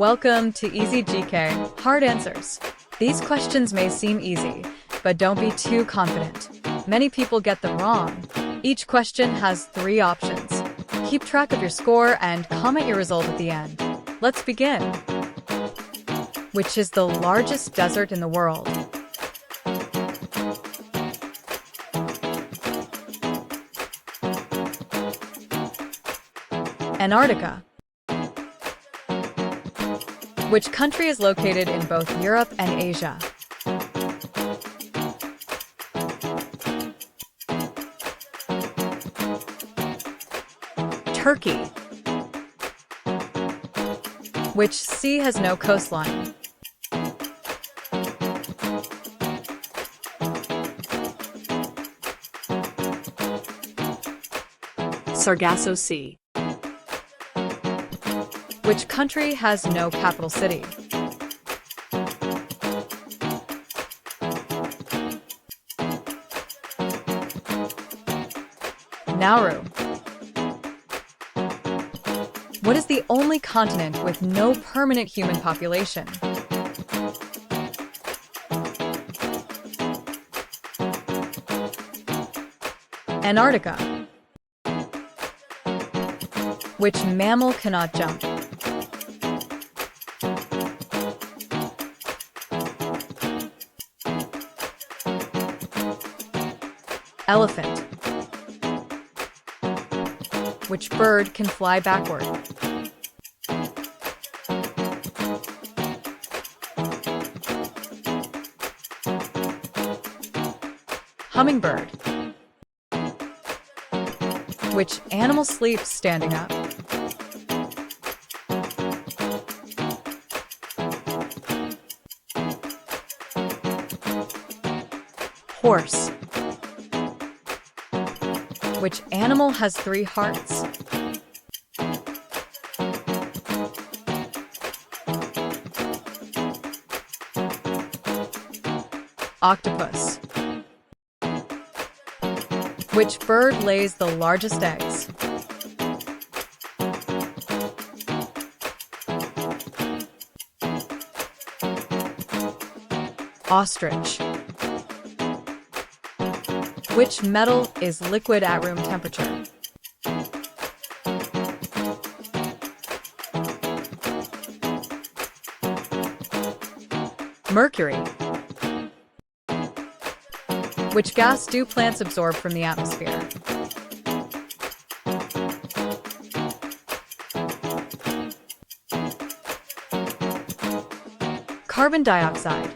Welcome to Easy GK, Hard Answers. These questions may seem easy, but don't be too confident. Many people get them wrong. Each question has 3 options. Keep track of your score and comment your result at the end. Let's begin. Which is the largest desert in the world? Antarctica. Which country is located in both Europe and Asia? Turkey. Which sea has no coastline? Sargasso Sea. Which country has no capital city? Nauru. What is the only continent with no permanent human population? Antarctica. Which mammal cannot jump? Elephant. Which bird can fly backward? Hummingbird. Which animal sleeps standing up? Horse. Which animal has 3 hearts? Octopus. Which bird lays the largest eggs? Ostrich. Which metal is liquid at room temperature? Mercury. Which gas do plants absorb from the atmosphere? Carbon dioxide.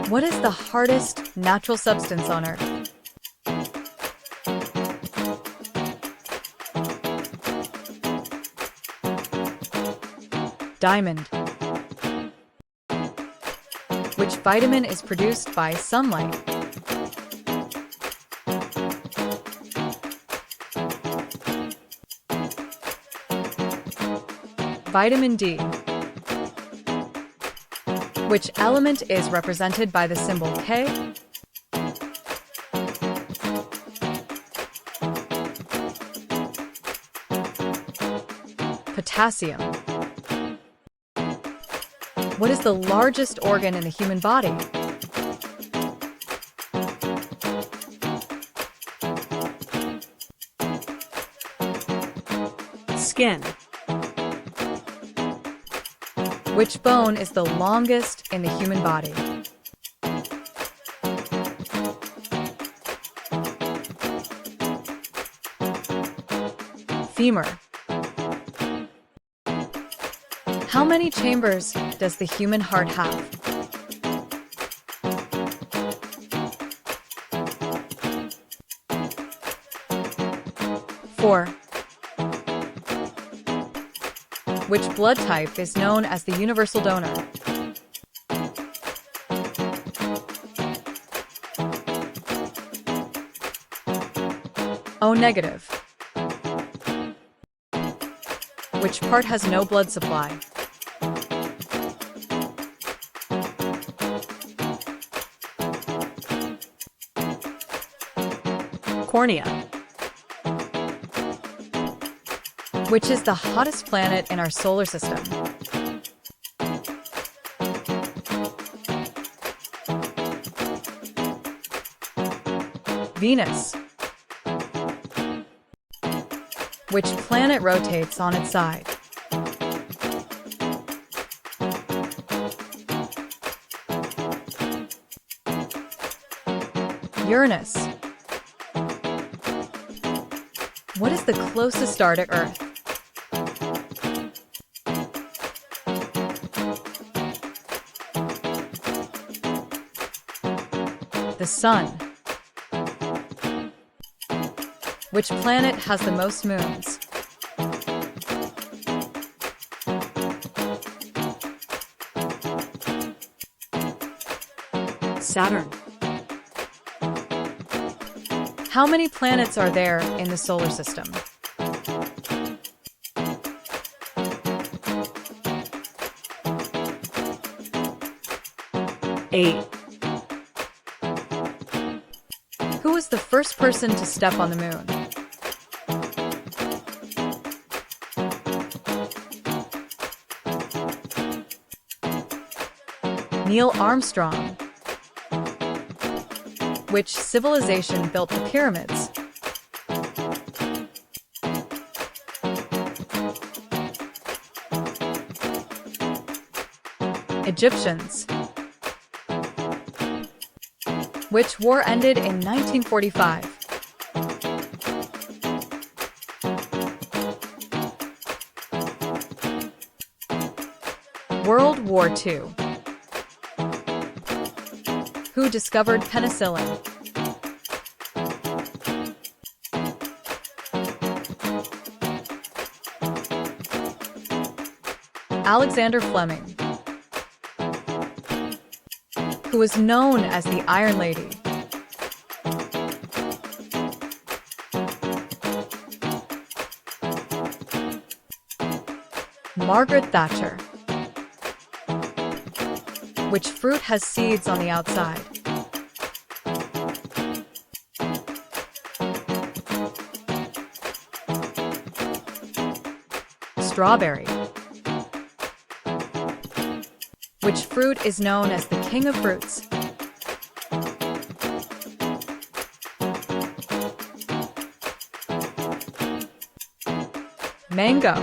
What is the hardest natural substance on Earth? Diamond. Which vitamin is produced by sunlight? Vitamin D. Which element is represented by the symbol K? Potassium. What is the largest organ in the human body? Skin. Which bone is the longest in the human body? Femur. How many chambers does the human heart have? Four. Which blood type is known as the universal donor? O negative. Which part has no blood supply? Cornea. Which is the hottest planet in our solar system? Venus. Which planet rotates on its side? Uranus. What is the closest star to Earth? The Sun. Which planet has the most moons? Saturn. How many planets are there in the solar system? Eight. Who was the first person to step on the moon? Neil Armstrong. Which civilization built the pyramids? Egyptians. Which war ended in 1945? World War II. Who discovered penicillin? Alexander Fleming. Who was known as the Iron Lady? Margaret Thatcher. Which fruit has seeds on the outside? Strawberry. Which fruit is known as the king of fruits? Mango.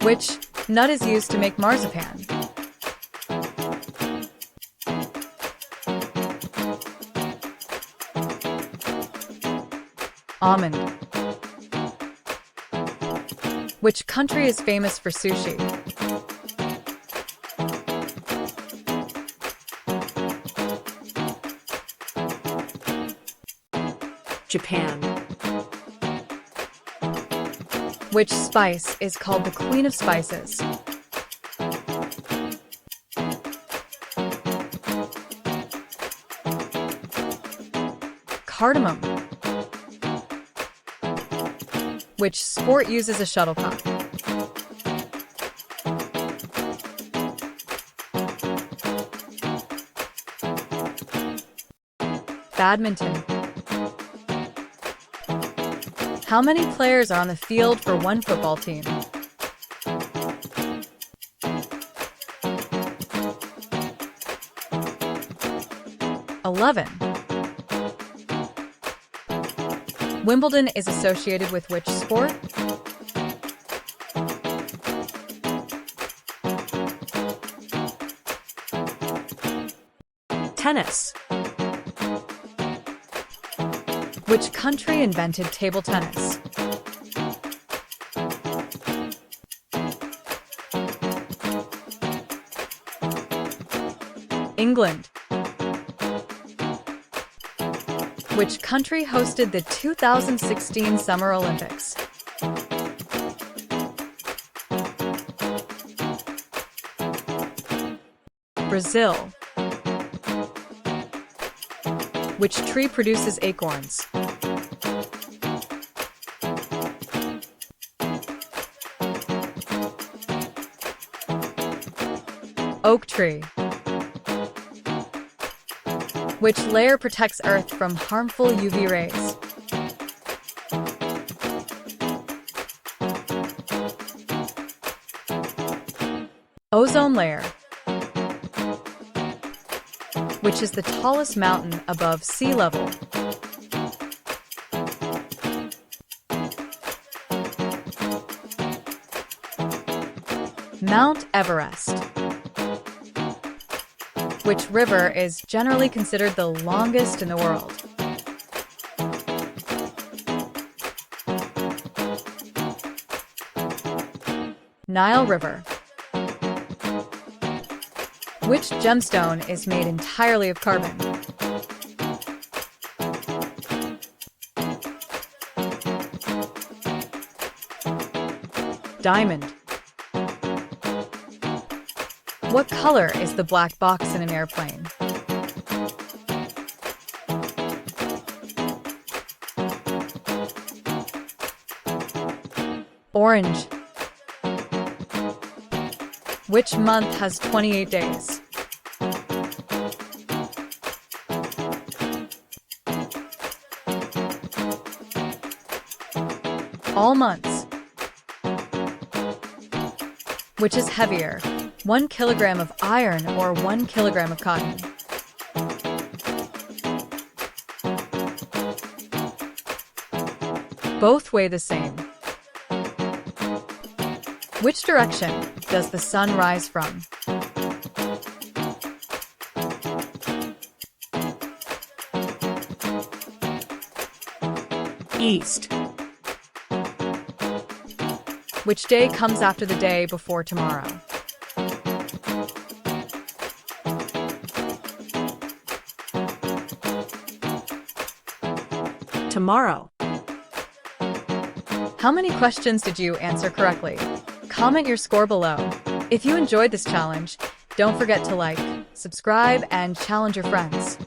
Which nut is used to make marzipan? Almond. Which country is famous for sushi? Japan. Which spice is called the Queen of Spices? Cardamom. Which sport uses a shuttlecock? Badminton. How many players are on the field for one football team? $11. Wimbledon is associated with which sport? Tennis. Which country invented table tennis? England. Which country hosted the 2016 Summer Olympics? Brazil. Which tree produces acorns? Oak tree. Which layer protects Earth from harmful UV rays? Ozone layer. Which is the tallest mountain above sea level? Mount Everest. Which river is generally considered the longest in the world? Nile River. Which gemstone is made entirely of carbon? Diamond. What color is the black box in an airplane? Orange. Which month has 28 days? All months. Which is heavier, 1 kilogram of iron or 1 kilogram of cotton? Both weigh the same. Which direction does the sun rise from? East. Which day comes after the day before tomorrow? Tomorrow. How many questions did you answer correctly? Comment your score below. If you enjoyed this challenge, don't forget to like, subscribe, and challenge your friends.